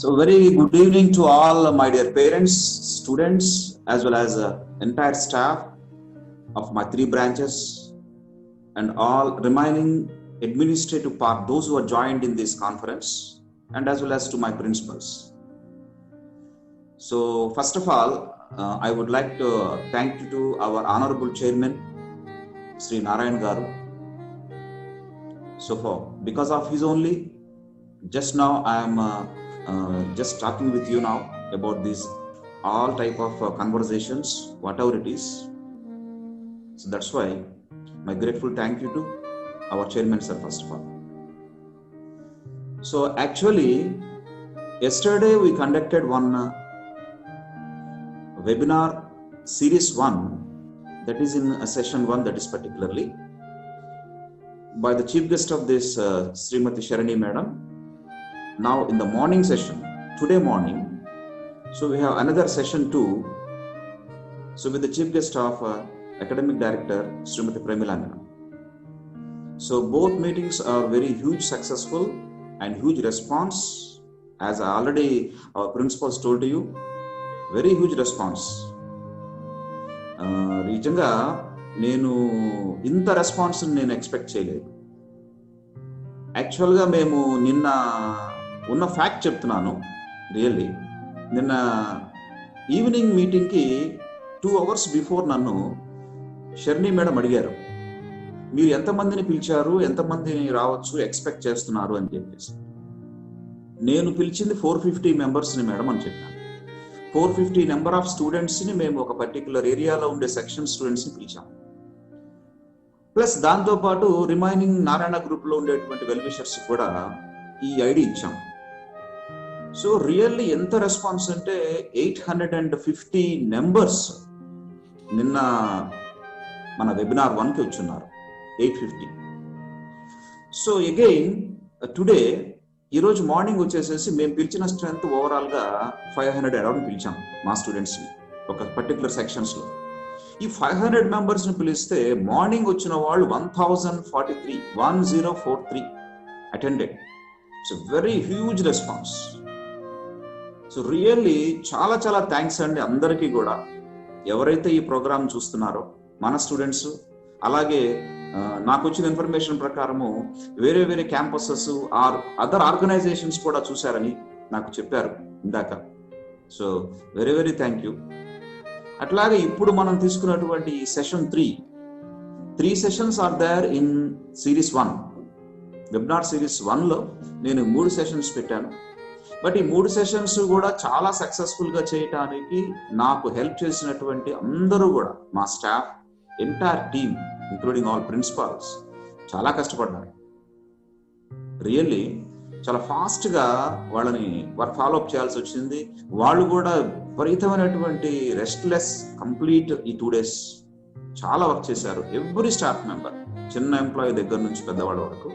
So very good evening to all my dear parents, students, as well as entire staff of my 3 branches and all remaining administrative part, those who are joined in this conference, and as well as to my principals. So first of all, I would like to thank you to our honorable chairman, Sri Narayan Garu. So because of his only, just now I am just talking with you now about this all type of conversations, whatever it is. So that's why my grateful thank you to our chairman sir first of all. So actually yesterday we conducted one webinar series 1, that is in session 1, that is particularly by the chief guest of this Srimati Sharani madam. Now in the morning session, today morning, so we have another session 2, so with the chief guest of academic director Srimati Premila madam. So both meetings are very huge successful and huge response, as already our principals told you, very huge response. నిజంగా నేను ఇంత response నేను expect చేయలేదు. యాక్చువల్గా మేము నిన్న ఉన్న fact చెప్తున్నాను. రియల్లీ నిన్న ఈవినింగ్ మీటింగ్కి 2 hours బిఫోర్ నన్ను షర్ని మేడం అడిగారు, మీరు ఎంతమందిని పిలిచారు, ఎంతమందిని రావచ్చు ఎక్స్పెక్ట్ చేస్తున్నారు అని చెప్పేసి. నేను పిలిచింది 450 మెంబర్స్ని మేడం అని చెప్పాను. 450 నెంబర్ ఆఫ్ స్టూడెంట్స్ని మేము ఒక పర్టికులర్ ఏరియాలో ఉండే సెక్షన్ స్టూడెంట్స్ని పిలిచాం. ప్లస్ దాంతోపాటు రిమైనింగ్ నారాయణ గ్రూప్లో ఉండేటువంటి వెల్విషర్స్ కూడా ఈ ఐడి ఇచ్చాం. సో రియల్లీ ఎంత రెస్పాన్స్ అంటే 850 నెంబర్స్ నిన్న మన వెబినార్ 1కి వచ్చున్నారు, 850. సో అగైన్ టుడే ఈరోజు మార్నింగ్ వచ్చేసేసి మేము పిలిచిన స్ట్రెంత్ ఓవరాల్గా 500 అరౌండ్ పిలిచాం మా స్టూడెంట్స్ని ఒక పర్టికులర్ సెక్షన్స్లో. ఈ 500 మెంబర్స్ని పిలిస్తే మార్నింగ్ వచ్చిన వాళ్ళు 1043 attended. So very huge response. So really చాలా చాలా థ్యాంక్స్ అండి అందరికీ కూడా, ఎవరైతే ఈ ప్రోగ్రామ్ చూస్తున్నారో మన స్టూడెంట్స్. అలాగే నాకు వచ్చిన ఇన్ఫర్మేషన్ ప్రకారము వేరే వేరే క్యాంపసెస్ ఆర్ అదర్ ఆర్గనైజేషన్స్ కూడా చూశారని నాకు చెప్పారు ఇందాక. So very very thank you. అట్లాగే ఇప్పుడు మనం తీసుకున్నటువంటి session 3 sessions are there in series 1, webinar series 1లో నేను 3 సెషన్స్ పెట్టాను. బట్ ఈ 3 సెషన్స్ కూడా చాలా సక్సెస్ఫుల్గా చేయటానికి నాకు హెల్ప్ చేసినటువంటి అందరూ కూడా మా staff, entire team including all principals చాలా కష్టపడ్డారు. రియల్లీ చాలా ఫాస్ట్గా వాళ్ళని ఫాలోఅప్ చేయాల్సి వచ్చింది. వాళ్ళు కూడా విపరీతమైనటువంటి రెస్ట్లెస్ కంప్లీట్ ఈ 2 days చాలా వర్క్ చేశారు. ఎవ్రీ స్టాఫ్ మెంబర్, చిన్న ఎంప్లాయీ దగ్గర నుంచి పెద్దవాళ్ళ వరకు.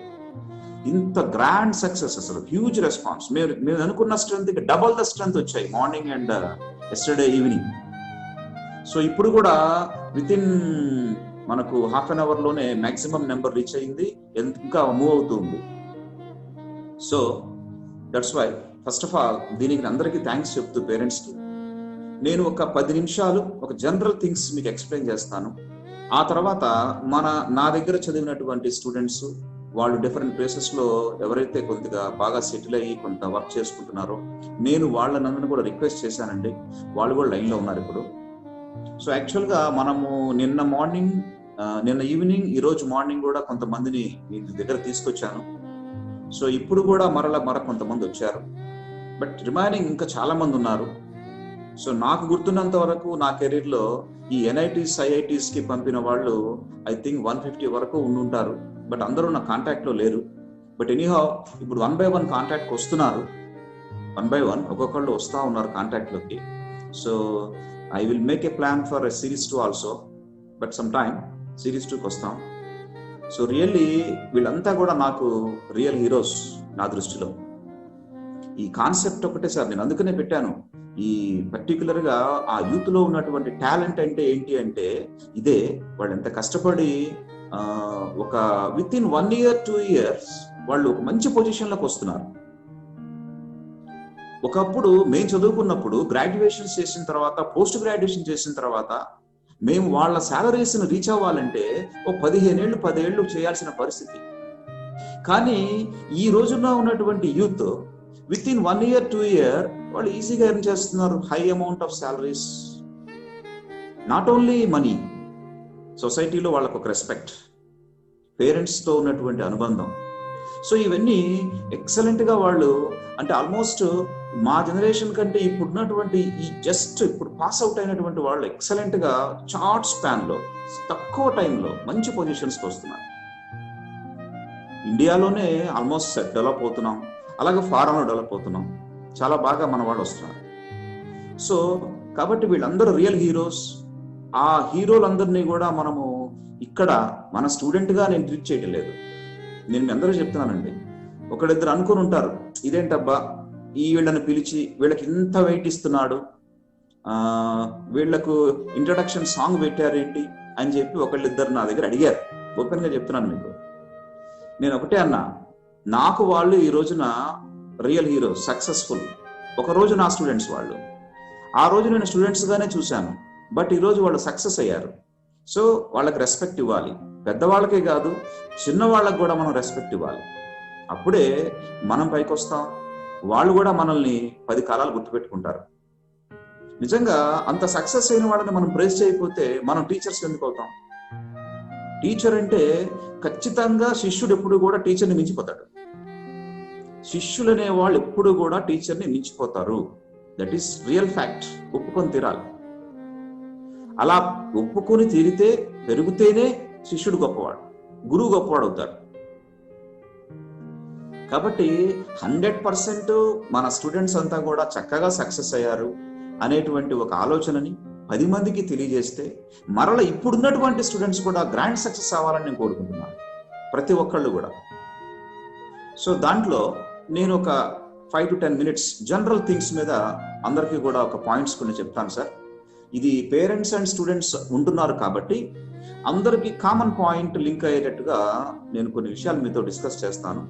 ఇంత గ్రాండ్ సక్సెస్, అసలు హ్యూజ్ రెస్పాన్స్. మేము అనుకున్న స్ట్రెంత్ డబల్ ద స్ట్రెంత్ వచ్చాయి morning and yesterday evening. So ఇప్పుడు కూడా విత్ ఇన్ మనకు హాఫ్ అన్ అవర్లోనే మ్యాక్సిమం నెంబర్ రీచ్ అయింది, ఇంకా మూవ్ అవుతుంది. So that's why first of all దీనికి అందరికీ థ్యాంక్స్ చెప్తూ పేరెంట్స్కి నేను ఒక 10 నిమిషాలు ఒక జనరల్ థింగ్స్ మీకు ఎక్స్ప్లెయిన్ చేస్తాను. ఆ తర్వాత నా దగ్గర చదివినటువంటి స్టూడెంట్స్ వాళ్ళు డిఫరెంట్ ప్లేసెస్లో ఎవరైతే కొద్దిగా బాగా సెటిల్ అయ్యి కొంత వర్క్ చేసుకుంటున్నారో నేను వాళ్ళనందరినీ కూడా రిక్వెస్ట్ చేశానండి. వాళ్ళు కూడా లైన్లో ఉన్నారు ఇప్పుడు. సో యాక్చువల్గా మనము నిన్న ఈవినింగ్ ఈరోజు మార్నింగ్ కూడా కొంతమందిని మీ దగ్గర తీసుకొచ్చాను. సో ఇప్పుడు కూడా మర కొంతమంది వచ్చారు. బట్ రిమైనింగ్ ఇంకా చాలా మంది ఉన్నారు. సో నాకు గుర్తున్నంత వరకు నా కెరీర్లో ఈ NITs, IITsకి పంపిన వాళ్ళు ఐ థింక్ 150 వరకు ఉండుంటారు. బట్ అందరూ నా కాంటాక్ట్లో లేరు. బట్ ఎనీహౌ ఇప్పుడు 1 by 1 కాంటాక్ట్కి వస్తున్నారు. 1 by 1 ఒక్కొక్కళ్ళు వస్తూ ఉన్నారు కాంటాక్ట్లోకి. So I will make a plan for a series 2 also, but sometime series 2కి వస్తాం. సో రియల్లీ వీళ్ళంతా కూడా నాకు రియల్ హీరోస్ నా దృష్టిలో. ఈ కాన్సెప్ట్ ఒకటే సార్ నేను అందుకనే పెట్టాను. ఈ పర్టికులర్గా ఆ యూత్లో ఉన్నటువంటి టాలెంట్ అంటే ఏంటి అంటే ఇదే. వాళ్ళు ఎంత కష్టపడి ఒక విత్ ఇన్ 1 year 2 years వాళ్ళు ఒక మంచి పొజిషన్లోకి వస్తున్నారు. ఒకప్పుడు మేము చదువుకున్నప్పుడు గ్రాడ్యుయేషన్ చేసిన తర్వాత, పోస్ట్ గ్రాడ్యుయేషన్ చేసిన తర్వాత మేము వాళ్ళ శాలరీస్ని రీచ్ అవ్వాలంటే ఓ 15 ఏళ్ళు 10 ఏళ్ళు చేయాల్సిన పరిస్థితి. కానీ ఈ రోజున ఉన్నటువంటి youth with in 1 year 2 year వాళ్ళు ఈజీగా ఎర్న్ చేస్తున్నారు high amount of salaries. Not only money, సొసైటీలో వాళ్ళకు ఒక రెస్పెక్ట్, పేరెంట్స్తో ఉన్నటువంటి అనుబంధం. సో ఇవన్నీ ఎక్సలెంట్గా వాళ్ళు, అంటే ఆల్మోస్ట్ మా జనరేషన్ కంటే ఇప్పుడున్నటువంటి ఇప్పుడు పాస్ అవుట్ అయినటువంటి వాళ్ళు ఎక్సలెంట్గా షార్ట్ స్పాన్లో తక్కువ టైంలో మంచి పొజిషన్స్కి వస్తున్నారు. ఇండియాలోనే ఆల్మోస్ట్ డెవలప్ అవుతున్నాం, అలాగే ఫారెన్లో డెవలప్ అవుతున్నాం, చాలా బాగా మన వాళ్ళు వస్తున్నారు. సో కాబట్టి వీళ్ళందరూ రియల్ హీరోస్. ఆ హీరోలందరినీ కూడా మనము ఇక్కడ మన స్టూడెంట్గా నేను ట్రీట్ చేయటం లేదు. నేను మీ అందరూ చెప్తున్నానండి, ఒకరిద్దరు అనుకుని ఉంటారు, ఇదేంటబ్బా వీళ్ళని పిలిచి వీళ్ళకి ఇంత వెయిట్ ఇస్తున్నాడు, వీళ్లకు ఇంట్రడక్షన్ సాంగ్ పెట్టారేంటి అని చెప్పి ఒకళ్ళిద్దరు నా దగ్గర అడిగారు. ఓపెన్గా చెప్తున్నాను మీకు. నేను ఒకటే అన్నా, నాకు వాళ్ళు ఈ రోజున రియల్ హీరో, సక్సెస్ఫుల్. ఒకరోజు నా స్టూడెంట్స్ వాళ్ళు, ఆ రోజు నేను స్టూడెంట్స్గానే చూశాను, బట్ ఈరోజు వాళ్ళు సక్సెస్ అయ్యారు. సో వాళ్ళకి రెస్పెక్ట్ ఇవ్వాలి, పెద్దవాళ్ళకే కాదు చిన్నవాళ్ళకి కూడా మనం రెస్పెక్ట్ ఇవ్వాలి. అప్పుడే మనం పైకి వస్తాం, వాళ్ళు కూడా మనల్ని 10 కాలాలు గుర్తుపెట్టుకుంటారు. నిజంగా అంత సక్సెస్ అయిన వాళ్ళని మనం ప్రైజ్ చేయకపోతే మనం టీచర్స్ ఎందుకు అవుతాం? టీచర్ అంటే ఖచ్చితంగా శిష్యుడు ఎప్పుడు కూడా టీచర్ని మించిపోతాడు. శిష్యులు అనే వాళ్ళు ఎప్పుడు కూడా టీచర్ని మించిపోతారు. That is real fact. ఒప్పుకొని తీరాలి. అలా ఒప్పుకొని తీరితే, పెరిగితేనే శిష్యుడు గొప్పవాడు, గురువు గొప్పవాడు అవుతాడు. కాబట్టి 100% మన స్టూడెంట్స్ అంతా కూడా చక్కగా సక్సెస్ అయ్యారు అనేటువంటి ఒక ఆలోచనని 10 మందికి తెలియజేస్తే, మరల ఇప్పుడున్నటువంటి స్టూడెంట్స్ కూడా గ్రాండ్ సక్సెస్ అవ్వాలని నేను కోరుకుంటున్నాను, ప్రతి ఒక్కళ్ళు కూడా. సో దాంట్లో నేను ఒక 5 to 10 minutes జనరల్ థింగ్స్ మీద అందరికీ కూడా ఒక పాయింట్స్ కొన్ని చెప్తాను సార్. ఇది పేరెంట్స్ అండ్ స్టూడెంట్స్ ఉంటున్నారు కాబట్టి అందరికీ కామన్ పాయింట్ లింక్ అయ్యేటట్టుగా నేను కొన్ని విషయాలు మీతో డిస్కస్ చేస్తాను.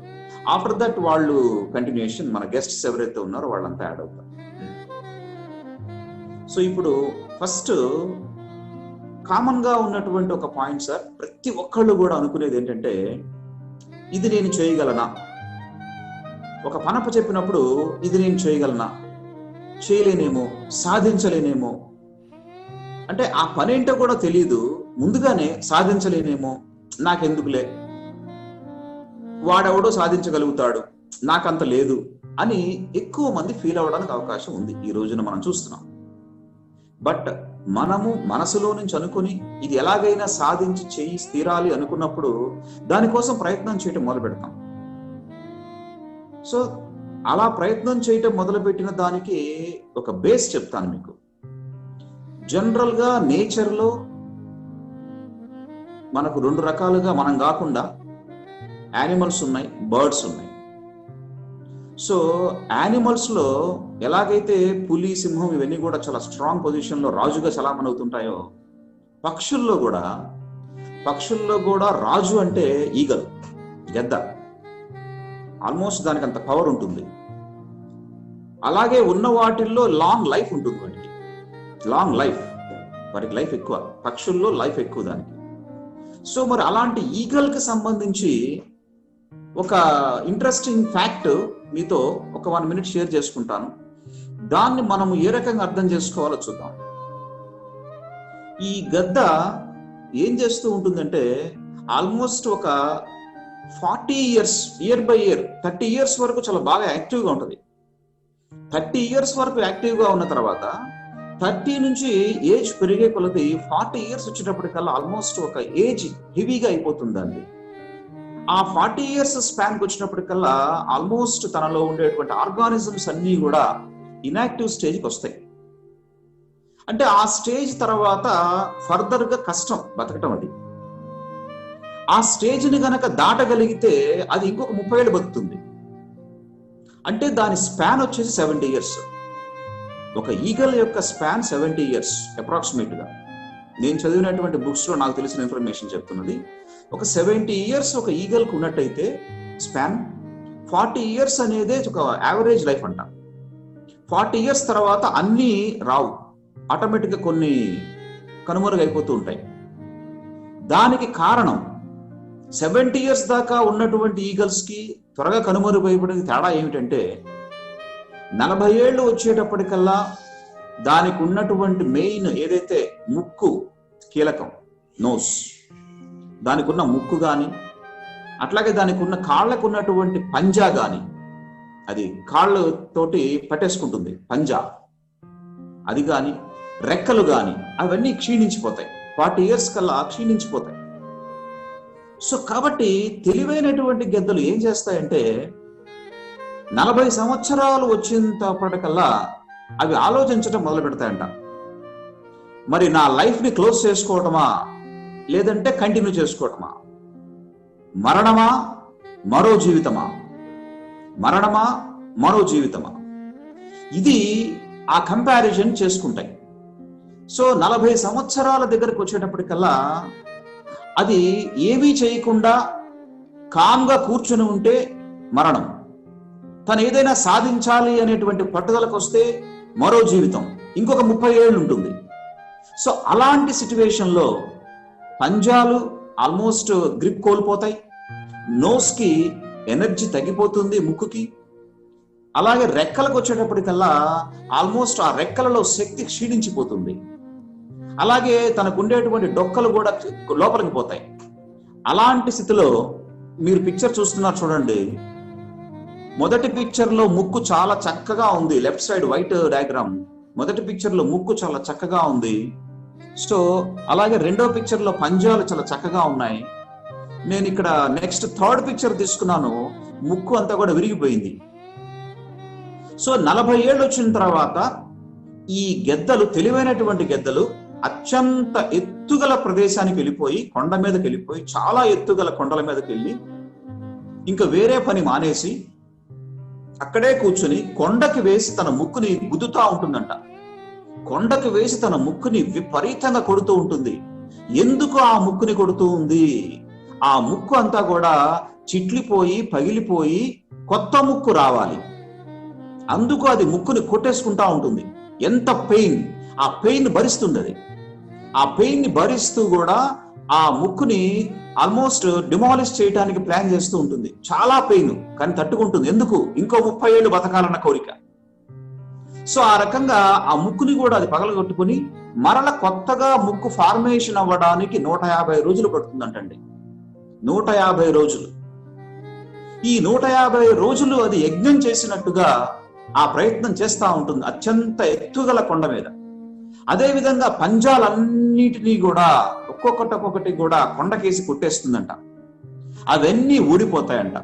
ఆఫ్టర్ దట్ వాళ్ళు కంటిన్యూషన్, మన గెస్ట్స్ ఎవరైతే ఉన్నారో వాళ్ళంతా యాడ్ అవుతారు. సో ఇప్పుడు ఫస్ట్ కామన్ గా ఉన్నటువంటి ఒక పాయింట్ సార్, ప్రతి ఒక్కళ్ళు కూడా అనుకునేది ఏంటంటే, ఇది నేను చేయగలనా? ఒక పనప్ప చెప్పినప్పుడు ఇది నేను చేయగలనా, చేయలేనేమో, సాధించలేనేమో, అంటే ఆ పనేంటో కూడా తెలియదు, ముందుగానే సాధించలేనేమో, నాకెందుకులే, వాడెవడో సాధించగలుగుతాడు, నాకంత లేదు అని ఎక్కువ మంది ఫీల్ అవ్వడానికి అవకాశం ఉంది ఈ రోజున మనం చూస్తున్నాం. బట్ మనము మనసులో నుంచి అనుకుని ఇది ఎలాగైనా సాధించి చేయి తీరాలి అనుకున్నప్పుడు దానికోసం ప్రయత్నం చేయటం మొదలు పెడతాం. సో అలా ప్రయత్నం చేయటం మొదలుపెట్టిన దానికి ఒక బేస్ చెప్తాను మీకు. జనరల్ గా నేచర్ లో మనకు 2 రకాలుగా, మనం కాకుండా యానిమల్స్ ఉన్నాయి, బర్డ్స్ ఉన్నాయి. సో యానిమల్స్ లో ఎలాగైతే పులి, సింహం ఇవన్నీ కూడా చాలా స్ట్రాంగ్ పొజిషన్ లో రాజుగా చలామణి అవుతుంటాయో, పక్షుల్లో కూడా రాజు అంటే ఈగల్, గద్ద. ఆల్మోస్ట్ దానికి అంత పవర్ ఉంటుంది. అలాగే ఉన్న వాటిల్లో లాంగ్ లైఫ్ ఉంటుంది, వాటికి లైఫ్ ఎక్కువ, పక్షుల్లో లైఫ్ ఎక్కువ దానికి. సో మరి అలాంటి ఈగల్ కి సంబంధించి ఒక ఇంట్రెస్టింగ్ ఫ్యాక్ట్ మీతో ఒక 1 minute షేర్ చేసుకుంటాను. దాన్ని మనము ఏ రకంగా అర్థం చేసుకోవాలో చూద్దాం. ఈ గద్ద ఏం చేస్తూ ఉంటుందంటే, ఆల్మోస్ట్ ఒక 40 years, year by year 30 years వరకు చాలా బాగా యాక్టివ్గా ఉంటుంది. 30 years వరకు యాక్టివ్గా ఉన్న తర్వాత 30 నుంచి ఏజ్ పెరిగే కొలది 40 years వచ్చేటప్పటికల్లా ఆల్మోస్ట్ ఒక ఏజ్ హెవీగా అయిపోతుందండి. ఆ 40 years స్పాన్కి వచ్చినప్పటికల్లా ఆల్మోస్ట్ తనలో ఉండేటువంటి ఆర్గానిజమ్స్ అన్నీ కూడా ఇన్యాక్టివ్ స్టేజ్కి వస్తాయి. అంటే ఆ స్టేజ్ తర్వాత ఫర్దర్ గా కష్టం బతకటం. అది ఆ స్టేజ్ని గనక దాటగలిగితే అది ఇంకొక 30 ఏళ్ళు బతుకుతుంది. అంటే దాని స్పాన్ వచ్చేసి 70 years. ఒక ఈగల్ యొక్క స్పాన్ 70 years అప్రాక్సిమేట్ గా. నేను చదివినటువంటి బుక్స్ లో నాకు తెలిసిన ఇన్ఫర్మేషన్ చెప్తున్నది. ఒక 70 years ఒక ఈగల్ కు ఉన్నట్టయితే స్పాన్, 40 years అనేది ఒక యావరేజ్ లైఫ్ అంట. 40 years తర్వాత అన్నీ రావు, ఆటోమేటిక్గా కొన్ని కనుమరుగైపోతూ ఉంటాయి. దానికి కారణం 70 years దాకా ఉన్నటువంటి ఈగల్స్కి త్వరగా కనుమరుగైపోయిన తేడా ఏమిటంటే 40 ఏళ్ళు వచ్చేటప్పటికల్లా దానికి ఉన్నటువంటి మెయిన్ ఏదైతే ముక్కు కీలకం, నోస్, దానికి ఉన్న ముక్కు కానీ, అట్లాగే దానికి ఉన్న కాళ్ళకు ఉన్నటువంటి పంజా కానీ, అది కాళ్ళతోటి పట్టేసుకుంటుంది పంజా, అది కానీ, రెక్కలు కానీ అవన్నీ క్షీణించిపోతాయి. 40 years కల్లా క్షీణించిపోతాయి. సో కాబట్టి తెలివైనటువంటి గెద్దలు ఏం చేస్తాయంటే 40 సంవత్సరాలు వచ్చేంతప్పటికల్లా అవి ఆలోచించడం మొదలు పెడతాయంట. మరి నా లైఫ్ని క్లోజ్ చేసుకోవటమా లేదంటే కంటిన్యూ చేసుకోవటమా, మరణమా మరో జీవితమా, మరణమా మరో జీవితమా, ఇది ఆ కంపారిజన్ చేసుకుంటాయి. సో 40 సంవత్సరాల దగ్గరకు వచ్చేటప్పటికల్లా అది ఏమీ చేయకుండా కామ్గా కూర్చుని ఉంటే మరణం, తను ఏదైనా సాధించాలి అనేటువంటి పట్టుదలకు వస్తే మరో జీవితం, ఇంకొక 30 ఏళ్ళు ఉంటుంది. సో అలాంటి సిచ్యువేషన్లో పంజాలు ఆల్మోస్ట్ గ్రిప్ కోల్పోతాయి, నోస్కి ఎనర్జీ తగ్గిపోతుంది, ముక్కుకి. అలాగే రెక్కలకు వచ్చేటప్పటికల్లా ఆల్మోస్ట్ ఆ రెక్కలలో శక్తి క్షీణించిపోతుంది. అలాగే తనకు ఉండేటువంటి డొక్కలు కూడా లోపలికి పోతాయి. అలాంటి స్థితిలో మీరు పిక్చర్ చూస్తున్నారు చూడండి. మొదటి పిక్చర్ లో ముక్కు చాలా చక్కగా ఉంది, లెఫ్ట్ సైడ్ వైట్ డయాగ్రామ్. మొదటి పిక్చర్ లో ముక్కు చాలా చక్కగా ఉంది. సో అలాగే రెండో పిక్చర్ లో పంజాలు చాలా చక్కగా ఉన్నాయి. నేను ఇక్కడ నెక్స్ట్ థర్డ్ పిక్చర్ తీసుకున్నాను, ముక్కు అంతా కూడా విరిగిపోయింది. సో 40 ఏళ్ళు వచ్చిన తర్వాత ఈ గెద్దలు, తెలివైనటువంటి గెద్దలు అత్యంత ఎత్తుగల ప్రదేశానికి వెళ్ళిపోయి, కొండ మీదకి వెళ్ళిపోయి, చాలా ఎత్తుగల కొండల మీదకి వెళ్ళి ఇంకా వేరే పని మానేసి అక్కడే కూర్చుని కొండకి వేసి తన ముక్కుని గుద్దుతా ఉంటుందంట. కొండకి వేసి తన ముక్కుని విపరీతంగా కొడుతూ ఉంటుంది. ఎందుకు ఆ ముక్కుని కొడుతూ ఉంది? ఆ ముక్కు అంతా కూడా చిట్లిపోయి పగిలిపోయి కొత్త ముక్కు రావాలి, అందుకు అది ముక్కుని కొట్టేసుకుంటా ఉంటుంది. ఎంత పెయిన్, ఆ పెయిన్ భరిస్తుంది. అది ఆ పెయిన్ ని భరిస్తూ కూడా ఆ ముక్కుని ఆల్మోస్ట్ డిమాలిష్ చేయడానికి ప్లాన్ చేస్తూ ఉంటుంది. చాలా పెయిన్, కానీ తట్టుకుంటుంది. ఎందుకు? ఇంకో 30 ఏళ్ళు బతకాలన్న కోరిక. సో ఆ రకంగా ఆ ముక్కుని కూడా అది పగలగొట్టుకుని మరల కొత్తగా ముక్కు ఫార్మేషన్ అవ్వడానికి 150 రోజులు పడుతుందంటండి. 150 రోజులు. ఈ 150 రోజులు అది యజ్ఞం చేసినట్టుగా ఆ ప్రయత్నం చేస్తూ ఉంటుంది అత్యంత ఎత్తుగల కొండ మీద. అదే విధంగా పంజాలన్నిటినీ కూడా ఒక్కొక్కటి కూడా కొండకేసి కొట్టేస్తుందంట. అవన్నీ ఊడిపోతాయంట.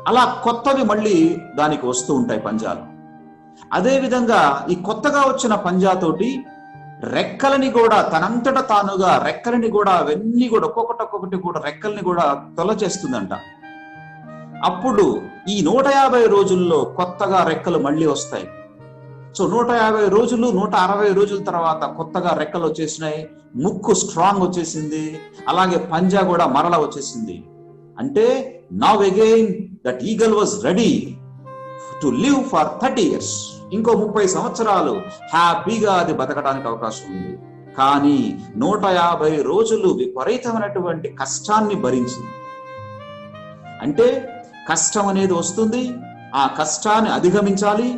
అలా కొత్తవి మళ్ళీ దానికి వస్తూ ఉంటాయి పంజాలు. అదే విధంగా ఈ కొత్తగా వచ్చిన పంజాతోటి రెక్కలని కూడా తనంతట తానుగా రెక్కలని కూడా అవన్నీ కూడా ఒక్కొక్కటి కూడా రెక్కల్ని కూడా తొలచేస్తుందంట. అప్పుడు ఈ 150 రోజుల్లో కొత్తగా రెక్కలు మళ్ళీ వస్తాయి. సో 150 రోజులు 160 రోజుల తర్వాత కొత్తగా రెక్కలు వచ్చేసినాయి, ముక్కు స్ట్రాంగ్ వచ్చేసింది, అలాగే పంజా కూడా మరల వచ్చేసింది. అంటే now again that eagle was ready to live for 30 years. ఇంకో 30 సంవత్సరాలు హ్యాపీగా అది బతకడానికి అవకాశం ఉంది. కానీ 150 రోజులు విపరీతమైనటువంటి కష్టాన్ని భరించింది. అంటే కష్టం అనేది వస్తుంది, ఆ కష్టాన్ని అధిగమించాలి.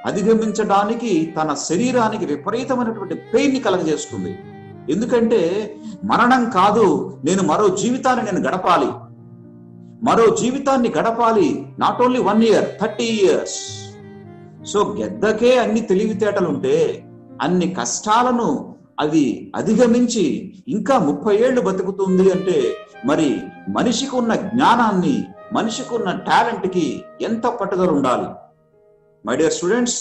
అధిగమించడానికి తన శరీరానికి విపరీతమైనటువంటి పెయిన్ ని కలగజేస్తుంది. ఎందుకంటే మరణం కాదు, నేను మరో జీవితాన్ని నేను గడపాలి, మరో జీవితాన్ని గడపాలి. Not only 1 year, 30 years. సో గెద్దకే అన్ని తెలివితేటలుంటే అన్ని కష్టాలను అది అధిగమించి ఇంకా 30 ఏళ్ళు బతుకుతుంది అంటే మరి మనిషికి ఉన్న జ్ఞానాన్ని, మనిషికి ఉన్న టాలెంట్ కి ఎంత పట్టుదల ఉండాలి. మై డియర్ స్టూడెంట్స్,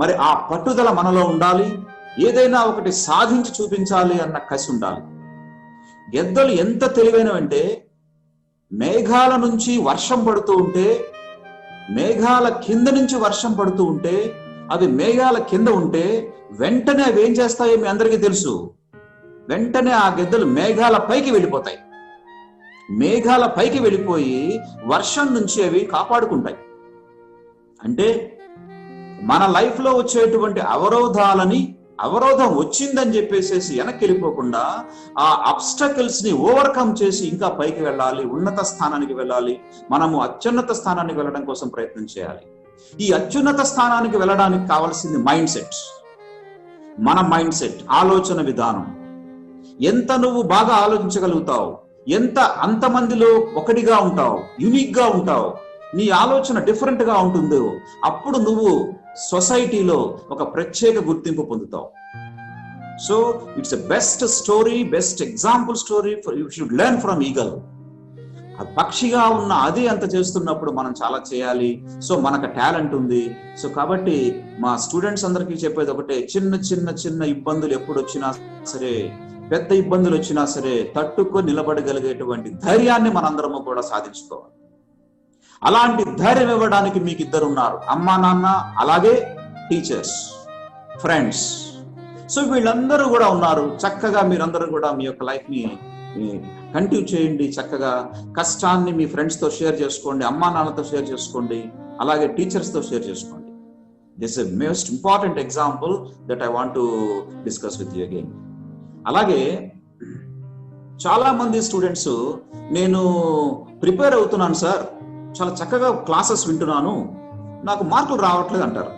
మరి ఆ పట్టుదల మనలో ఉండాలి. ఏదైనా ఒకటి సాధించి చూపించాలి అన్న కసి ఉండాలి. గెద్దలు ఎంత తెలివైనవంటే మేఘాల నుంచి వర్షం పడుతూ ఉంటే, మేఘాల కింద నుంచి వర్షం పడుతూ ఉంటే, అవి మేఘాల కింద ఉంటే వెంటనే అవి ఏం చేస్తాయో మీ అందరికీ తెలుసు. వెంటనే ఆ గెద్దలు మేఘాల పైకి వెళ్ళిపోతాయి. మేఘాల పైకి వెళ్ళిపోయి వర్షం నుంచి అవి కాపాడుకుంటాయి. అంటే మన లైఫ్ లో వచ్చేటువంటి అవరోధం వచ్చిందని చెప్పేసి వెనక్కి వెళ్ళిపోకుండా ఆ అబ్స్టకల్స్ ని ఓవర్కమ్ చేసి ఇంకా పైకి వెళ్ళాలి, ఉన్నత స్థానానికి వెళ్ళాలి. మనము అత్యున్నత స్థానానికి వెళ్ళడం కోసం ప్రయత్నం చేయాలి. ఈ అత్యున్నత స్థానానికి వెళ్ళడానికి కావాల్సింది మైండ్ సెట్. మన మైండ్ సెట్, ఆలోచన విధానం. ఎంత నువ్వు బాగా ఆలోచించగలుగుతావు, అంతమందిలో ఒకటిగా ఉంటావు, యూనిక్ గా ఉంటావు, నీ ఆలోచన డిఫరెంట్ గా ఉంటుందో అప్పుడు నువ్వు సొసైటీలో ఒక ప్రత్యేక గుర్తింపు పొందుతావు. So it's a best story, best example story you should learn from eagle. ఆ పక్షిగా ఉన్న అది అంత చేస్తున్నప్పుడు మనం చాలా చేయాలి. సో మనకు టాలెంట్ ఉంది. సో కాబట్టి మా స్టూడెంట్స్ అందరికీ చెప్పేది ఒకటే, చిన్న ఇబ్బందులు ఎప్పుడు వచ్చినా సరే, పెద్ద ఇబ్బందులు వచ్చినా సరే తట్టుకొని నిలబడగలిగేటువంటి ధైర్యాన్ని మనందరము కూడా సాధించుకోవాలి. అలాంటి ధైర్యం ఇవ్వడానికి మీకు ఇద్దరు ఉన్నారు, అమ్మా నాన్న, అలాగే టీచర్స్, ఫ్రెండ్స్. సో వీళ్ళందరూ కూడా ఉన్నారు. చక్కగా మీరందరూ కూడా మీ యొక్క లైఫ్ ని కంటిన్యూ చేయండి. చక్కగా కష్టాన్ని మీ ఫ్రెండ్స్ తో షేర్ చేసుకోండి, అమ్మా నాన్నతో షేర్ చేసుకోండి, అలాగే టీచర్స్ తో షేర్ చేసుకోండి. This is most important example that I want to discuss with you again. అలాగే చాలా మంది స్టూడెంట్స్, నేను ప్రిపేర్ అవుతున్నాను సార్, చాలా చక్కగా క్లాసెస్ వింటున్నాను, నాకు మార్కులు రావట్లేదు అంటారు.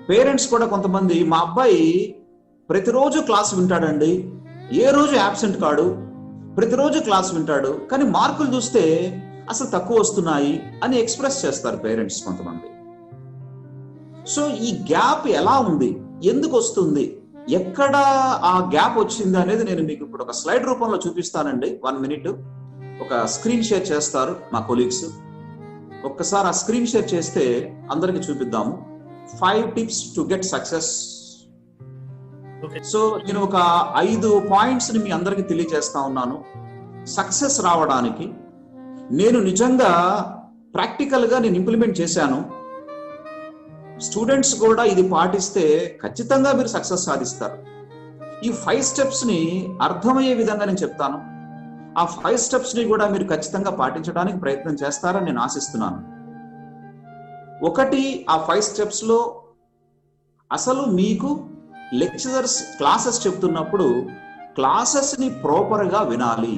పేరెంట్స్ కూడా కొంతమంది, మా అబ్బాయి ప్రతిరోజు క్లాస్ వింటాడండి, ఏ రోజు యాబ్సెంట్ కాడు, ప్రతిరోజు క్లాస్ వింటాడు, కానీ మార్కులు చూస్తే అసలు తక్కువ వస్తున్నాయి అని ఎక్స్ప్రెస్ చేస్తారు పేరెంట్స్ కొంతమంది. సో ఈ గ్యాప్ ఎలా ఉంది, ఎందుకు వస్తుంది, ఎక్కడ ఆ గ్యాప్ వచ్చింది అనేది నేను మీకు ఇప్పుడు ఒక స్లైడ్ రూపంలో చూపిస్తానండి. 1 minute ఒక స్క్రీన్ షేర్ చేస్తారు మా కొలీగ్స్. ఒక్కసారి ఆ స్క్రీన్ షేర్ చేస్తే అందరికి చూపిద్దాము. 5 tips to get success. So నేను ఒక 5 points ని మీ అందరికి తెలియజేస్తా ఉన్నాను. సక్సెస్ రావడానికి నేను నిజంగా ప్రాక్టికల్ గా నేను ఇంప్లిమెంట్ చేశాను. స్టూడెంట్స్ కూడా ఇది పాటిస్తే ఖచ్చితంగా మీరు సక్సెస్ సాధిస్తారు. ఈ 5 steps ని అర్థమయ్యే విధంగా నేను చెప్తాను. ఆ 5 steps ని కూడా మీరు ఖచ్చితంగా పాటించడానికి ప్రయత్నం చేస్తారని నేను ఆశిస్తున్నాను. ఒకటి, ఆ 5 steps లో అసలు మీకు లెక్చరర్స్ క్లాసెస్ చెప్తున్నప్పుడు క్లాసెస్ ని ప్రాపర్ గా వినాలి.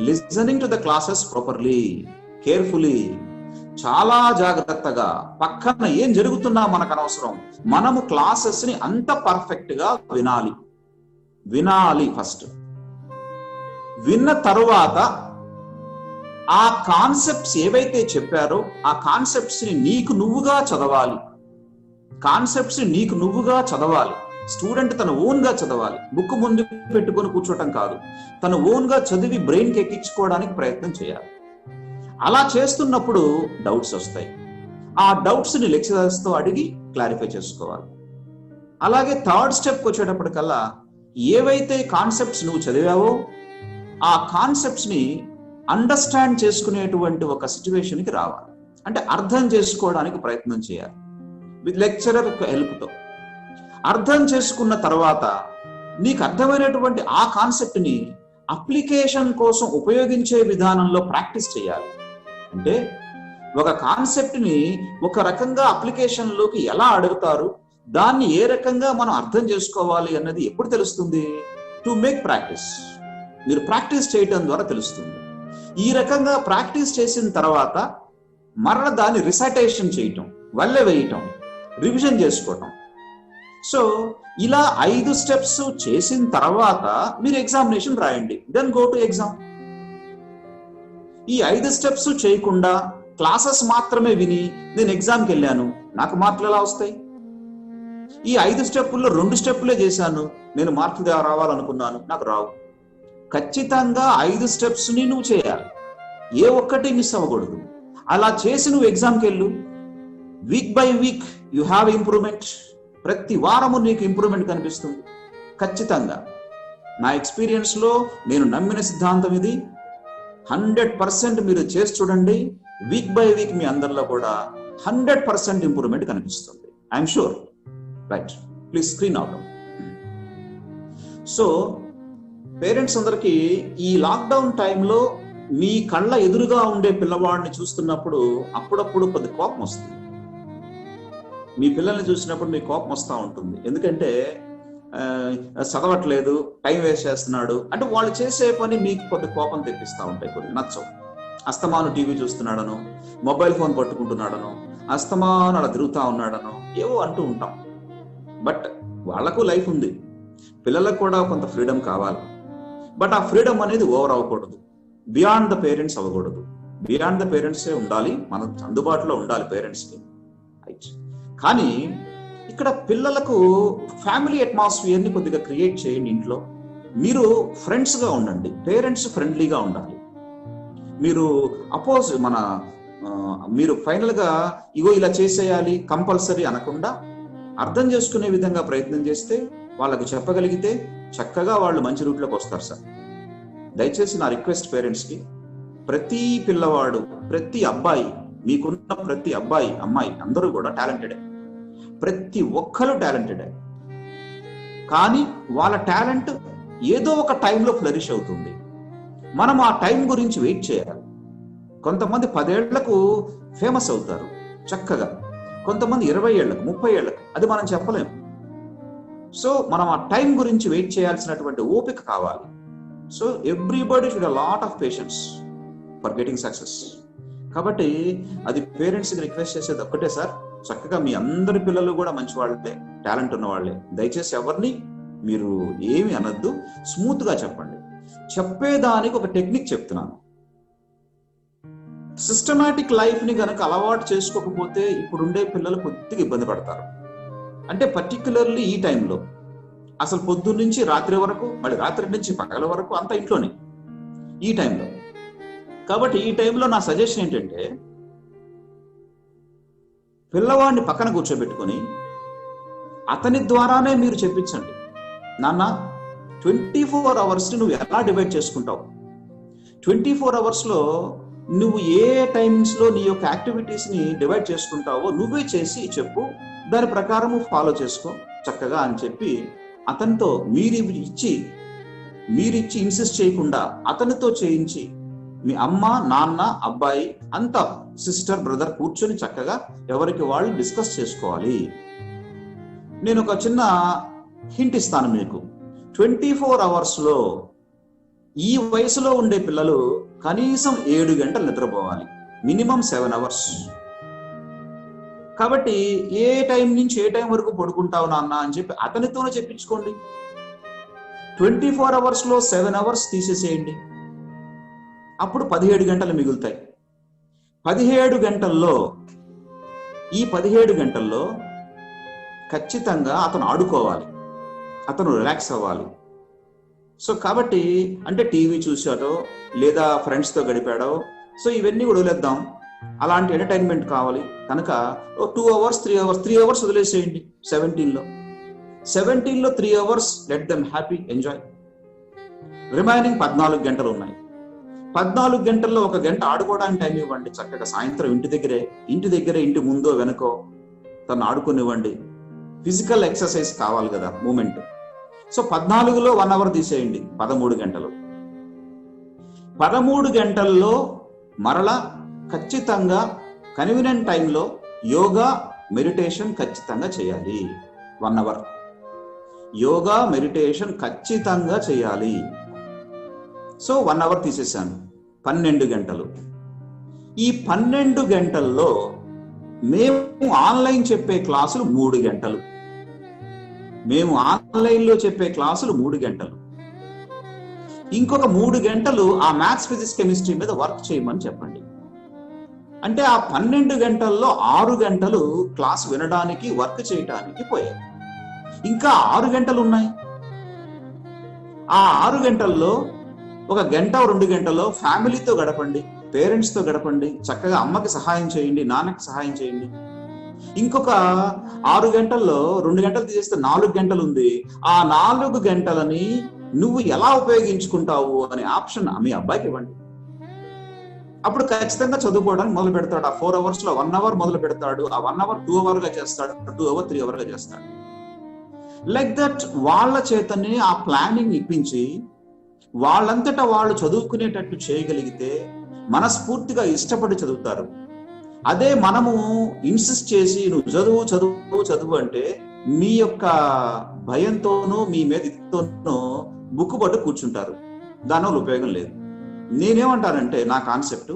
Listening to the classes properly, carefully, చాలా జాగ్రత్తగా. పక్కన ఏం జరుగుతున్నా మనకు అనవసరం, మనము క్లాసెస్ ని అంత పర్ఫెక్ట్ గా వినాలి. ఫస్ట్ విన్న తరువాత ఆ కాన్సెప్ట్స్ ఏవైతే చెప్పారో ఆ కాన్సెప్ట్స్ ని నీకు నువ్వుగా చదవాలి. స్టూడెంట్ తన ఓన్ గా చదవాలి, బుక్ ముందు పెట్టుకొని కూర్చోటం కాదు. తన ఓన్ గా చదివి బ్రెయిన్ కి ఎక్కించుకోవడానికి ప్రయత్నం చేయాలి. అలా చేస్తున్నప్పుడు డౌట్స్ వస్తాయి. ఆ డౌట్స్ ని లెక్చరర్స్ తో అడిగి క్లారిఫై చేసుకోవాలి. అలాగే 3rd step వచ్చేటప్పటికల్లా ఏవైతే కాన్సెప్ట్స్ నువ్వు చదివావో ఆ కాన్సెప్ట్స్ ని అండర్స్టాండ్ చేసుకునేటువంటి ఒక సిచ్యువేషన్ కి రావాలి. అంటే అర్థం చేసుకోవడానికి ప్రయత్నం చేయాలి విత్ లెక్చరర్ హెల్ప్ తో. అర్థం చేసుకున్న తర్వాత నీకు అర్థమైనటువంటి ఆ కాన్సెప్ట్ ని అప్లికేషన్ కోసం ఉపయోగించే విధానంలో ప్రాక్టీస్ చేయాలి. అంటే ఒక కాన్సెప్ట్ ని ఒక రకంగా అప్లికేషన్ లోకి ఎలా అడుగుతారు, దాన్ని ఏ రకంగా మనం అర్థం చేసుకోవాలి అన్నది ఎప్పుడు తెలుస్తుంది? To make practice. మీరు ప్రాక్టీస్ చేయటం ద్వారా తెలుస్తుంది. ఈ రకంగా ప్రాక్టీస్ చేసిన తర్వాత మరల దాన్ని రిసైటేషన్ చేయటం, వల్లె వేయటం, రివిజన్ చేసుకోవటం. సో ఇలా 5 steps చేసిన తర్వాత మీరు ఎగ్జామినేషన్ రాయండి. Then go to exam. ఈ 5 steps చేయకుండా క్లాసెస్ మాత్రమే విని నేను ఎగ్జామ్కి వెళ్ళాను, నాకు మార్కులు ఎలా వస్తాయి? ఈ 5 స్టెప్పుల్లో 2 స్టెప్పులే చేశాను, నేను మార్కులు రావాలనుకున్నాను, నాకు రావు. ఖచ్చితంగా 5 steps ని నువ్వు చేయాలి, ఏ ఒక్కటి మిస్ అవ్వకూడదు. అలా చేసి నువ్వు ఎగ్జామ్కి వెళ్ళు. Week by week you have improvement. ప్రతి వారము నీకు ఇంప్రూవ్మెంట్ కనిపిస్తుంది ఖచ్చితంగా. నా ఎక్స్పీరియన్స్ లో నేను నమ్మిన సిద్ధాంతం ఇది. 100% మీరు చేసి చూడండి. వీక్ బై వీక్ మీ అందరిలో కూడా 100% ఇంప్రూవ్మెంట్ కనిపిస్తుంది. I'm sure. Right, please screen out. So parents అందరికీ ఈ లాక్డౌన్ టైంలో మీ కళ్ళ ఎదురుగా ఉండే పిల్లవాడిని చూస్తున్నప్పుడు అప్పుడప్పుడు కొద్ది కోపం వస్తుంది. మీ పిల్లల్ని చూసినప్పుడు మీకు కోపం వస్తూ ఉంటుంది. ఎందుకంటే చదవట్లేదు, టైం వేస్ట్ చేస్తున్నాడు అంటే వాళ్ళు చేసే పని మీకు కొద్ది కోపం తెప్పిస్తూ ఉంటాయి, కొన్ని నచ్చవు. అస్తమాను టీవీ చూస్తున్నాడను, మొబైల్ ఫోన్ పట్టుకుంటున్నాడను, అస్తమాను అలా తిరుగుతూ ఉన్నాడను ఏవో అంటూ ఉంటాం. బట్ వాళ్లకు లైఫ్ ఉంది, పిల్లలకు కూడా కొంత ఫ్రీడమ్ కావాలి. బట్ ఆ ఫ్రీడమ్ అనేది ఓవర్ అవ్వకూడదు, బియాండ్ ద పేరెంట్స్ అవ్వకూడదు. బియాండ్ ద పేరెంట్సే ఉండాలి, మనం అందుబాటులో ఉండాలి పేరెంట్స్కి. కానీ ఇక్కడ పిల్లలకు ఫ్యామిలీ అట్మాస్ఫియర్ని కొద్దిగా క్రియేట్ చేయండి ఇంట్లో. మీరు ఫ్రెండ్స్గా ఉండండి, పేరెంట్స్ ఫ్రెండ్లీగా ఉండాలి. మీరు మీరు ఫైనల్గా ఇగో ఇలా చేసేయాలి కంపల్సరీ అనకుండా అర్థం చేసుకునే విధంగా ప్రయత్నం చేస్తే, వాళ్ళకి చెప్పగలిగితే చక్కగా వాళ్ళు మంచి రూట్లోకి వస్తారు సార్. దయచేసి నా రిక్వెస్ట్ పేరెంట్స్కి, ప్రతి పిల్లవాడు, ప్రతి అబ్బాయి, మీకున్న ప్రతి అబ్బాయి అమ్మాయి అందరూ కూడా టాలెంటెడే, ప్రతి ఒక్కరు టాలెంటెడే. కానీ వాళ్ళ టాలెంట్ ఏదో ఒక టైంలో ఫ్లరిష్ అవుతుంది. మనం ఆ టైం గురించి వెయిట్ చేయాలి. కొంతమంది 10 ఏళ్లకు ఫేమస్ అవుతారు చక్కగా, కొంతమంది 20 ఏళ్లకు 30 ఏళ్లకు, అది మనం చెప్పలేము. సో మనం ఆ టైం గురించి వెయిట్ చేయాల్సినటువంటి ఓపిక కావాలి. So everybody should a lot of patience for getting success. కాబట్టి అది పేరెంట్స్కి రిక్వెస్ట్ చేసేది ఒక్కటే సార్, చక్కగా మీ అందరి పిల్లలు కూడా మంచి వాళ్ళే, టాలెంట్ ఉన్న వాళ్ళే. దయచేసి ఎవరిని మీరు ఏమి అనొద్దు, స్మూత్ గా చెప్పండి. చెప్పేదానికి ఒక టెక్నిక్ చెప్తున్నాను. సిస్టమాటిక్ లైఫ్ ని గనక అలవాటు చేసుకోకపోతే ఇప్పుడుండే పిల్లలు కొద్దిగా ఇబ్బంది పడతారు. అంటే పర్టికులర్లీ ఈ టైంలో, అసలు పొద్దున్న నుంచి రాత్రి వరకు, మళ్ళీ రాత్రి నుంచి పగల వరకు అంతా ఇంట్లోనే ఈ టైంలో. కాబట్టి ఈ టైంలో నా సజెషన్ ఏంటంటే, పిల్లవాడిని పక్కన కూర్చోబెట్టుకొని అతని ద్వారానే మీరు చెప్పించండి. నాన్న 24 అవర్స్ని నువ్వు ఎలా డివైడ్ చేసుకుంటావు, 24 అవర్స్లో నువ్వు ఏ టైమింగ్స్లో నీ యొక్క యాక్టివిటీస్ని డివైడ్ చేసుకుంటావో నువ్వే చేసి చెప్పు, దాని ప్రకారము ఫాలో చేసుకో చక్కగా అని చెప్పి అతనితో మీరిచ్చి ఇన్సిస్ట్ చేయకుండా అతనితో చేయించి, మీ అమ్మ నాన్న అబ్బాయి అంతా సిస్టర్ బ్రదర్ కూర్చొని చక్కగా ఎవరికి వాళ్ళు డిస్కస్ చేసుకోవాలి. నేను ఒక చిన్న హింట్ ఇస్తాను మీకు. 24 అవర్స్లో ఈ వయసులో ఉండే పిల్లలు కనీసం 7 గంటలు నిద్రపోవాలి, మినిమం 7 అవర్స్. కాబట్టి ఏ టైం నుంచి ఏ టైం వరకు పడుకుంటావు నాన్న అని చెప్పి అతనితోనే చెప్పించుకోండి. 24 అవర్స్లో 7 అవర్స్ తీసేసేయండి, అప్పుడు 17 గంటలు మిగులుతాయి. 17 గంటల్లో ఖచ్చితంగా అతను ఆడుకోవాలి, అతను రిలాక్స్ అవ్వాలి. సో కాబట్టి అంటే టీవీ చూసాడో లేదా ఫ్రెండ్స్తో గడిపాడో, సో ఇవన్నీ కూడా వదిలేద్దాం. అలాంటి ఎంటర్టైన్మెంట్ కావాలి కనుక 2 అవర్స్ 3 అవర్స్ వదిలేసేయండి. 17లో 3 hours let them happy enjoy. Remaining 14 గంటలు ఉన్నాయి. 14 గంటల్లో 1 గంట ఆడుకోవడానికి టైం ఇవ్వండి చక్కగా. సాయంత్రం ఇంటి ముందో వెనుకో తను ఆడుకునివ్వండి. ఫిజికల్ ఎక్సర్సైజ్ కావాలి కదా, మూమెంట్. సో 14లో 1 అవర్ తీసేయండి, 13 గంటలు. 13 గంటల్లో మరలా ఖచ్చితంగా కన్వీనియంట్ టైంలో యోగా మెడిటేషన్ ఖచ్చితంగా చేయాలి. 1 అవర్ యోగా మెడిటేషన్ ఖచ్చితంగా చేయాలి. సో 1 అవర్ తీసేసాను, 12 గంటలు. ఈ 12 గంటల్లో మేము ఆన్లైన్ చెప్పే క్లాసులు 3 గంటలు, ఇంకొక 3 గంటలు ఆ మ్యాథ్స్ ఫిజిక్స్ కెమిస్ట్రీ మీద వర్క్ చేయమని చెప్పండి. అంటే ఆ 12 గంటల్లో 6 గంటలు క్లాస్ వినడానికి వర్క్ చేయడానికి పోయాయి. ఇంకా 6 గంటలు ఉన్నాయి. ఆ 6 గంటల్లో 1 గంట 2 గంటలో ఫ్యామిలీతో గడపండి, పేరెంట్స్తో గడపండి, చక్కగా అమ్మకి సహాయం చేయండి, నాన్నకి సహాయం చేయండి. ఇంకొక 6 గంటల్లో 2 గంటలు తీసేస్తే 4 గంటలు ఉంది. ఆ 4 గంటలని నువ్వు ఎలా ఉపయోగించుకుంటావు అనే ఆప్షన్ మీ అబ్బాయికి ఇవ్వండి. అప్పుడు ఖచ్చితంగా చదువుకోవడానికి మొదలు పెడతాడు. ఆ 4 అవర్స్లో 1 అవర్ మొదలు పెడతాడు, ఆ 1 అవర్ 2 అవర్గా చేస్తాడు, 2 అవర్ 3 అవర్గా చేస్తాడు. లైక్ దట్ వాళ్ళ చేతనే ఆ ప్లానింగ్ ఇప్పించి వాళ్ళంతటా వాళ్ళు చదువుకునేటట్టు చేయగలిగితే మనస్ఫూర్తిగా ఇష్టపడి చదువుతారు. అదే మనము ఇన్సిస్ట్ చేసి నువ్వు చదువు చదువు చదువు అంటే మీ యొక్క భయంతోనూ మీ మీద ఇదితోనూ బుక్ పట్టు కూర్చుంటారు. దానివల్ల ఉపయోగం లేదు. నేనేమంటానంటే నా కాన్సెప్ట్,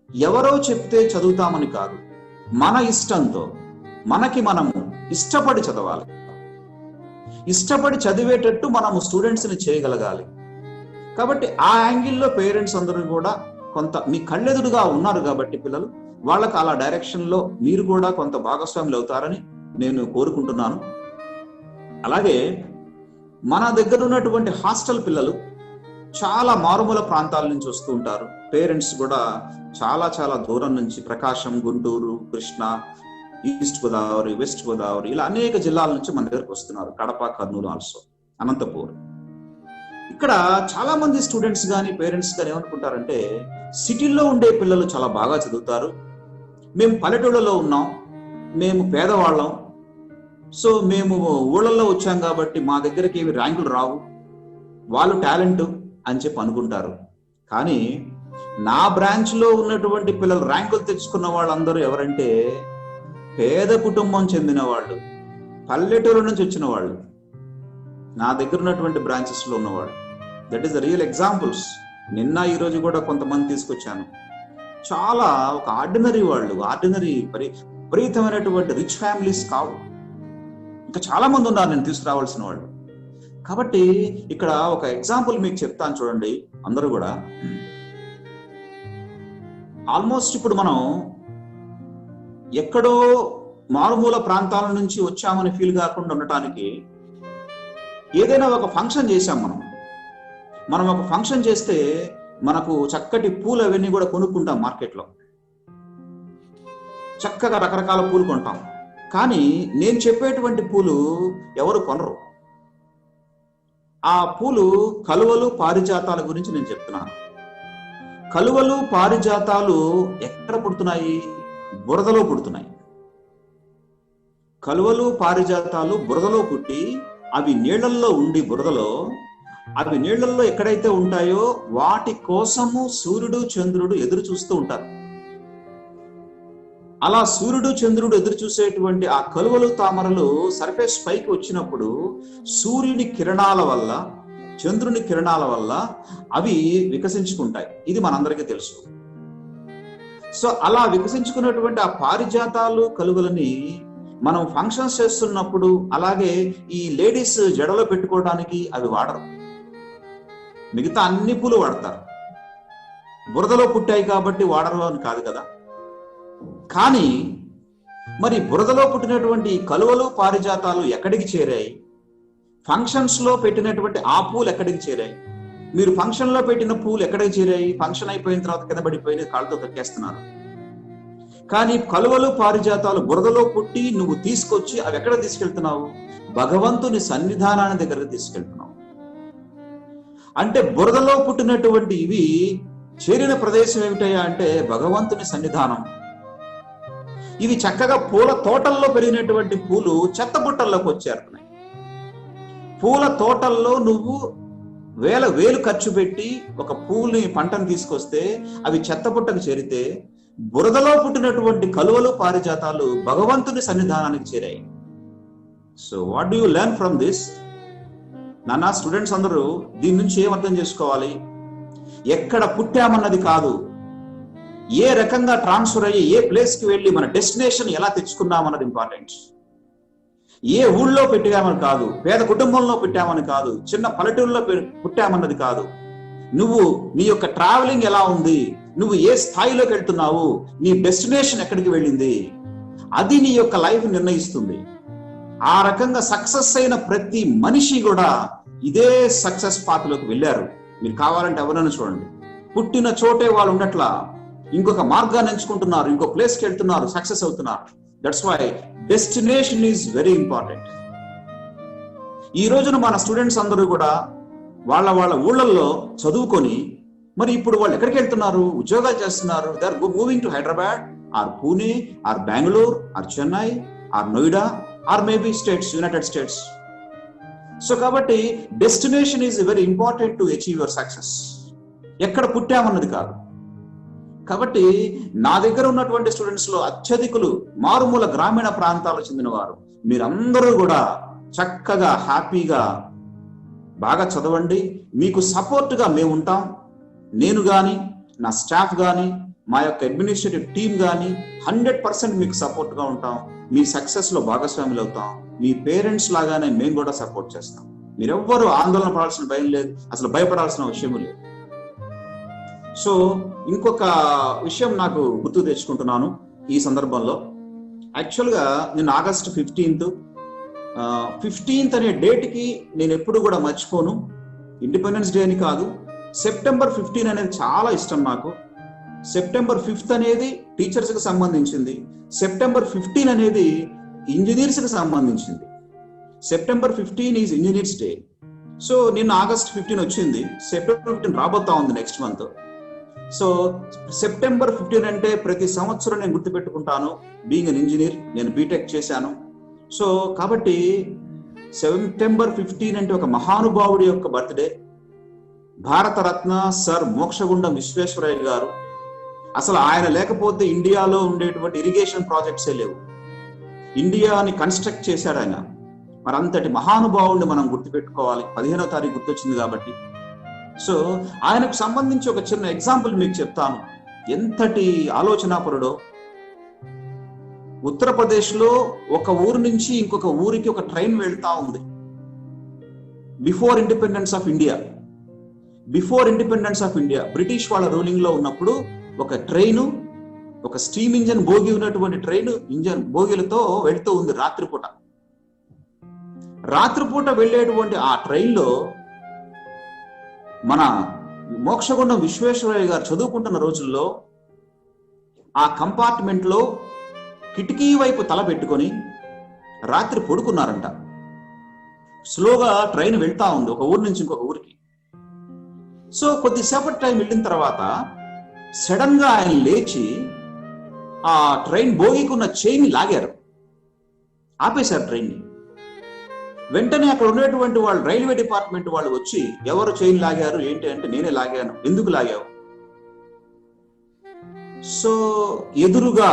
ఎవరో చెప్తే చదువుతామని కాదు, మన ఇష్టంతో మనకి మనము ఇష్టపడి చదవాలి. ఇష్టపడి చదివేటట్టు మనము స్టూడెంట్స్ని చేయగలగాలి. కాబట్టి ఆ యాంగిల్లో పేరెంట్స్ అందరూ కూడా కొంత మీ కళ్ళెదురుగా ఉన్నారు కాబట్టి పిల్లలు, వాళ్ళకి అలా డైరెక్షన్లో మీరు కూడా కొంత భాగస్వాములు అవుతారని నేను కోరుకుంటున్నాను. అలాగే మన దగ్గర ఉన్నటువంటి హాస్టల్ పిల్లలు చాలా మారుమూల ప్రాంతాల నుంచి వస్తూ ఉంటారు. పేరెంట్స్ కూడా చాలా చాలా దూరం నుంచి, ప్రకాశం, గుంటూరు, కృష్ణా, ఈస్ట్ గోదావరి, వెస్ట్ గోదావరి, ఇలా అనేక జిల్లాల నుంచి మన దగ్గరకు వస్తున్నారు. కడప, కర్నూలు, ఆల్సో అనంతపూర్. ఇక్కడ చాలా మంది స్టూడెంట్స్ కానీ పేరెంట్స్ కానీ ఏమనుకుంటారంటే, సిటీల్లో ఉండే పిల్లలు చాలా బాగా చదువుతారు, మేము పల్లెటూళ్ళలో ఉన్నాం, మేము పేదవాళ్ళం, సో మేము ఊళ్ళల్లో వచ్చాం కాబట్టి మా దగ్గరికి ఏమి ర్యాంకులు రావు, వాళ్ళు టాలెంట్ అని చెప్పి అనుకుంటారు. కానీ నా బ్రాంచ్లో ఉన్నటువంటి పిల్లలు ర్యాంకులు తెచ్చుకున్న వాళ్ళందరూ ఎవరంటే పేద కుటుంబం చెందిన వాళ్ళు, పల్లెటూరు నుంచి వచ్చిన వాళ్ళు, నా దగ్గర ఉన్నటువంటి బ్రాంచెస్లో ఉన్నవాళ్ళు. That is the real examples. నిన్న ఈరోజు కూడా కొంతమంది తీసుకొచ్చాను. చాలా ఒక ఆర్డినరీ వాళ్ళు, విపరీతమైనటువంటి రిచ్ ఫ్యామిలీస్ కావు, ఇంకా చాలా మంది ఉన్నారు నేను తీసుకురావాల్సిన వాళ్ళు. కాబట్టి ఇక్కడ ఒక ఎగ్జాంపుల్ మీకు చెప్తాను చూడండి. అందరూ కూడా ఆల్మోస్ట్ ఇప్పుడు మనం ఎక్కడో మారుమూల ప్రాంతాల నుంచి వచ్చామని ఫీల్ కాకుండా ఉండటానికి ఏదైనా ఒక ఫంక్షన్ చేశాం. మనం ఒక ఫంక్షన్ చేస్తే మనకు చక్కటి పూలు అవన్నీ కూడా కొనుక్కుంటాం మార్కెట్లో, చక్కగా రకరకాల పూలు కొంటాం. కానీ నేను చెప్పేటువంటి పూలు ఎవరు కొనరు. ఆ పూలు కలువలు, పారిజాతాల గురించి నేను చెప్తున్నాను. కలువలు, పారిజాతాలు ఎక్కడ పుడుతున్నాయి? బురదలో పుడుతున్నాయి. కలువలు, పారిజాతాలు బురదలో పుట్టి అవి నీళ్లల్లో ఉండి, బురదలో అవి నీళ్లల్లో ఎక్కడైతే ఉంటాయో వాటి కోసము సూర్యుడు, చంద్రుడు ఎదురు చూస్తూ ఉంటారు. అలా సూర్యుడు, చంద్రుడు ఎదురు చూసేటువంటి ఆ కలువలు, తామరలు సర్ఫేస్ పైకి వచ్చినప్పుడు సూర్యుని కిరణాల వల్ల, చంద్రుని కిరణాల వల్ల అవి వికసించుకుంటాయి. ఇది మనందరికీ తెలుసు. సో అలా వికసించుకున్నటువంటి ఆ పారిజాతాలు, కలువలని మనం ఫంక్షన్స్ చేస్తున్నప్పుడు, అలాగే ఈ లేడీస్ జడలో పెట్టుకోవడానికి అవి వాడరు. మిగతా అన్ని పూలు వాడతారు. బురదలో పుట్టాయి కాబట్టి వాడరు అని కాదు కదా. కానీ మరి బురదలో పుట్టినటువంటి కలువలు, పారిజాతాలు ఎక్కడికి చేరాయి? ఫంక్షన్స్ లో పెట్టినటువంటి ఆ పూలు ఎక్కడికి చేరాయి? మీరు ఫంక్షన్ లో పెట్టిన పూలు ఎక్కడికి చేరాయి? ఫంక్షన్ అయిపోయిన తర్వాత కింద పడిపోయిన కాళ్ళతో తొక్కేస్తున్నారు. కానీ కలువలు, పారిజాతాలు బురదలో పుట్టి నువ్వు తీసుకొచ్చి అవి ఎక్కడ తీసుకెళ్తున్నావు? భగవంతుని సన్నిధానాన్ని దగ్గరకు తీసుకెళ్తున్నావు. అంటే బురదలో పుట్టినటువంటి ఇవి చేరిన ప్రదేశం ఏమిటయ్యా అంటే భగవంతుని సన్నిధానం. ఇవి చక్కగా పూల తోటల్లో పెరిగినటువంటి పూలు చెత్త బుట్టల్లోకి వచ్చేరుతున్నాయి. పూల తోటల్లో నువ్వు వేలు ఖర్చు పెట్టి ఒక పూలని పంటను తీసుకొస్తే అవి చెత్త బుట్టకు చేరితే, బురదలో పుట్టినటువంటి కలువలు, పారిజాతాలు భగవంతుని సన్నిధానానికి చేరాయి. So what do you learn from this? నాన్న స్టూడెంట్స్ అందరూ దీని నుంచి ఏం అర్థం చేసుకోవాలి? ఎక్కడ పుట్టామన్నది కాదు, ఏ రకంగా ట్రాన్స్ఫర్ అయ్యి ఏ ప్లేస్కి వెళ్ళి మన డెస్టినేషన్ ఎలా తెచ్చుకున్నామన్నది ఇంపార్టెంట్. ఏ ఊళ్ళో పెట్టామని కాదు, పేద కుటుంబంలో పెట్టామని కాదు, చిన్న పల్లెటూరులో పుట్టామన్నది కాదు. నువ్వు నీ యొక్క ట్రావెలింగ్ ఎలా ఉంది, నువ్వు ఏ స్థాయిలోకి వెళ్తున్నావు, నీ డెస్టినేషన్ ఎక్కడికి వెళ్ళింది, అది నీ యొక్క లైఫ్ నిర్ణయిస్తుంది. ఆ రకంగా సక్సెస్ అయిన ప్రతి మనిషి కూడా ఇదే సక్సెస్ పాత్రలోకి వెళ్ళారు. మీరు కావాలంటే ఎవరైనా చూడండి, పుట్టిన చోటే వాళ్ళు ఉండట్లా, ఇంకొక మార్గాన్ని ఎంచుకుంటున్నారు, ఇంకో ప్లేస్కి వెళ్తున్నారు, సక్సెస్ అవుతున్నారు. That's why destination is very important. ఈ రోజున మన స్టూడెంట్స్ అందరూ కూడా వాళ్ళ ఊళ్ళల్లో చదువుకొని మరి ఇప్పుడు వాళ్ళు ఎక్కడికి వెళ్తున్నారు? ఉద్యోగాలు చేస్తున్నారు. They are moving to Hyderabad or Pune or Bengaluru or Chennai or Noida or maybe States, United States. So కాబట్టి destination is very important to achieve your success. ఎక్కడ పుట్టామన్నది కాదు. కాబట్టి నా దగ్గర ఉన్నటువంటి స్టూడెంట్స్ లో అత్యధికులు మారుమూల గ్రామీణ ప్రాంతాలకు చెందిన వారు. మీరందరూ కూడా చక్కగా హ్యాపీగా బాగా చదవండి. మీకు సపోర్ట్గా మేము ఉంటాం. నేను కానీ, నా స్టాఫ్ కానీ, మా యొక్క అడ్మినిస్ట్రేటివ్ టీం కానీ 100% మీకు సపోర్ట్గా ఉంటాం. మీ సక్సెస్ లో భాగస్వాములు అవుతాం. మీ పేరెంట్స్ లాగానే మేము కూడా సపోర్ట్ చేస్తాం. మీరెవ్వరూ ఆందోళన పడాల్సిన భయం లేదు, అసలు భయపడాల్సిన విషయం లేదు. సో ఇంకొక విషయం నాకు గుర్తు తెచ్చుకుంటున్నాను ఈ సందర్భంలో. యాక్చువల్గా నేను ఆగస్ట్ 15th అనే డేట్కి నేను ఎప్పుడు కూడా మర్చిపోను. ఇండిపెండెన్స్ డే అని కాదు, సెప్టెంబర్ 15 అనేది చాలా ఇష్టం నాకు. సెప్టెంబర్ 5th అనేది టీచర్స్కి సంబంధించింది, సెప్టెంబర్ 15 అనేది ఇంజనీర్స్కి సంబంధించింది. September 15 is engineers day. So నిన్న ఆగస్ట్ 15 వచ్చింది, సెప్టెంబర్ 15 రాబోతా ఉంది నెక్స్ట్ మంత్. సో సెప్టెంబర్ 15 అంటే ప్రతి సంవత్సరం నేను గుర్తుపెట్టుకుంటాను. బీయింగ్ అన్ ఇంజనీర్, నేను బీటెక్ చేశాను. సో కాబట్టి సెప్టెంబర్ 15 అంటే ఒక మహానుభావుడి యొక్క బర్త్డే. భారతరత్న సర్ మోక్షగుండం విశ్వేశ్వరయ్య గారు. అసలు ఆయన లేకపోతే ఇండియాలో ఉండేటువంటి ఇరిగేషన్ ప్రాజెక్ట్సే లేవు. ఇండియాని కన్స్ట్రక్ట్ చేశాడు ఆయన. మరి అంతటి మహానుభావుడిని మనం గుర్తుపెట్టుకోవాలి. 15వ తారీఖు గుర్తొచ్చింది కాబట్టి. సో ఆయనకు సంబంధించి ఒక చిన్న ఎగ్జాంపుల్ మీకు చెప్తాను. ఎంతటి ఆలోచనాపరుడో. ఉత్తరప్రదేశ్లో ఒక ఊరు నుంచి ఇంకొక ఊరికి ఒక ట్రైన్ వెళ్తా ఉంది. Before independence of India British వాళ్ళ రూలింగ్ లో ఉన్నప్పుడు ఒక ట్రైను, ఒక స్టీమ్ ఇంజన్ బోగి ఉన్నటువంటి ట్రైన్, ఇంజన్ బోగిలతో వెళ్తూ ఉంది రాత్రిపూట. వెళ్ళేటువంటి ఆ ట్రైన్లో మన మోక్షగుండం విశ్వేశ్వరయ్య గారు చదువుకుంటున్న రోజుల్లో ఆ కంపార్ట్మెంట్ లో కిటికీ వైపు తల పెట్టుకొని రాత్రి పడుకున్నారంట. స్లోగా ట్రైన్ వెళ్తా ఉంది ఒక ఊరు నుంచి ఇంకొక ఊరికి. సో కొద్దిసేపటి టైం వెళ్ళిన తర్వాత సడన్ గా ఆయన లేచి ఆ ట్రైన్ బోగికున్న చైన్ లాగారు, ఆపేశారు ట్రైన్ని. వెంటనే అక్కడ ఉన్నటువంటి వాళ్ళు, రైల్వే డిపార్ట్మెంట్ వాళ్ళు వచ్చి, ఎవరు చైన్ లాగారు ఏంటి అంటే, నేనే లాగాను. ఎందుకు లాగావు? సో ఎదురుగా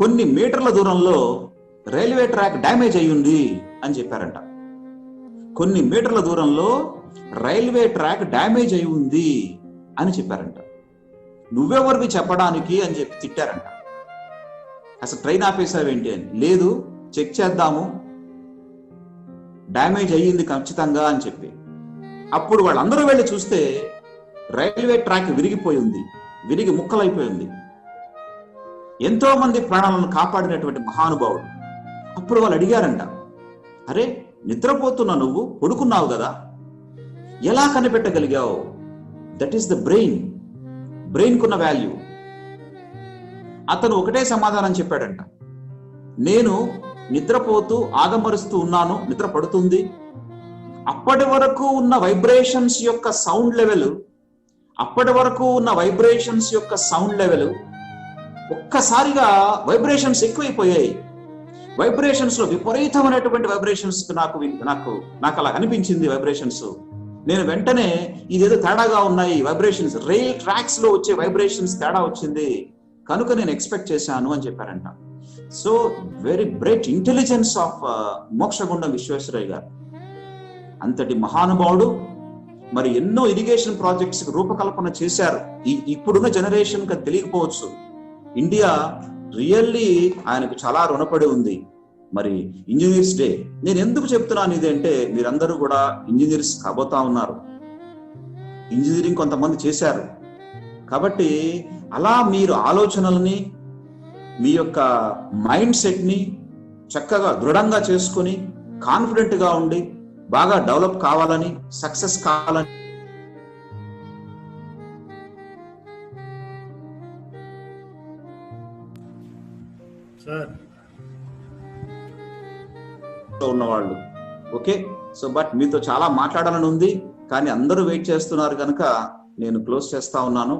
కొన్ని మీటర్ల దూరంలో రైల్వే ట్రాక్ డ్యామేజ్ అయ్యింది అని చెప్పారంట. కొన్ని మీటర్ల దూరంలో రైల్వే ట్రాక్ డ్యామేజ్ అయి ఉంది అని చెప్పారంట. నువ్వెవరివి చెప్పడానికి అని చెప్పి తిట్టారంట. అసలు ట్రైన్ ఆపేసావేంటి అని. లేదు, చెక్ చేద్దాము, డ్యామేజ్ అయ్యింది ఖచ్చితంగా అని చెప్పి. అప్పుడు వాళ్ళందరూ వెళ్ళి చూస్తే రైల్వే ట్రాక్ విరిగిపోయి ఉంది, విరిగి ముక్కలైపోయింది. ఎంతో మంది ప్రాణాలను కాపాడినటువంటి మహానుభావుడు. అప్పుడు వాళ్ళు అడిగారంట, అరే నిద్రపోతున్నా, నువ్వు పడుకున్నావు కదా, ఎలా కనిపెట్టగలిగావు? దట్ ఈస్ ద బ్రెయిన్ కున్న వాల్యూ. అతను ఒకటే సమాధానం చెప్పాడంట, నేను నిద్రపోతూ ఆదమరుస్తూ ఉన్నాను, నిద్ర పడుతుంది. అప్పటి వరకు ఉన్న వైబ్రేషన్స్ యొక్క సౌండ్ లెవెల్ ఒక్కసారిగా వైబ్రేషన్స్ ఎక్కువైపోయాయి. వైబ్రేషన్స్ లో విపరీతమైనటువంటి వైబ్రేషన్స్ నాకు అలా అనిపించింది. వైబ్రేషన్స్ నేను వెంటనే ఇదేదో తేడాగా ఉన్నాయి, వైబ్రేషన్స్ రైల్ ట్రాక్స్ లో వచ్చే వైబ్రేషన్స్ తేడా వచ్చింది, కనుక నేను ఎక్స్పెక్ట్ చేశాను అని చెప్పారంట. So very great intelligence of Mokshagundam Visvesvaraya గారు. అంతటి మహానుభావుడు. మరి ఎన్నో ఇరిగేషన్ ప్రాజెక్ట్స్ రూపకల్పన చేశారు. ఇప్పుడున్న జనరేషన్ కి తెలియకపోవచ్చు. ఇండియా రియల్లీ ఆయనకు చాలా రుణపడి ఉంది. మరి ఇంజనీర్స్ డే నేను ఎందుకు చెప్తున్నాను ఇది అంటే, మీరందరూ కూడా ఇంజనీర్స్ కాబోతా ఉన్నారు, ఇంజనీరింగ్ కొంతమంది చేశారు. కాబట్టి అలా మీరు ఆలోచనల్ని, మీ యొక్క మైండ్ సెట్ ని చక్కగా దృఢంగా చేసుకొని కాన్ఫిడెంట్ గా ఉండి బాగా డెవలప్ కావాలని, సక్సెస్ కావాలని ఉన్నవాళ్ళు. ఓకే, సో బట్ మీతో చాలా మాట్లాడాలని ఉంది, కానీ అందరూ వెయిట్ చేస్తున్నారు కనుక నేను క్లోజ్ చేస్తా ఉన్నాను.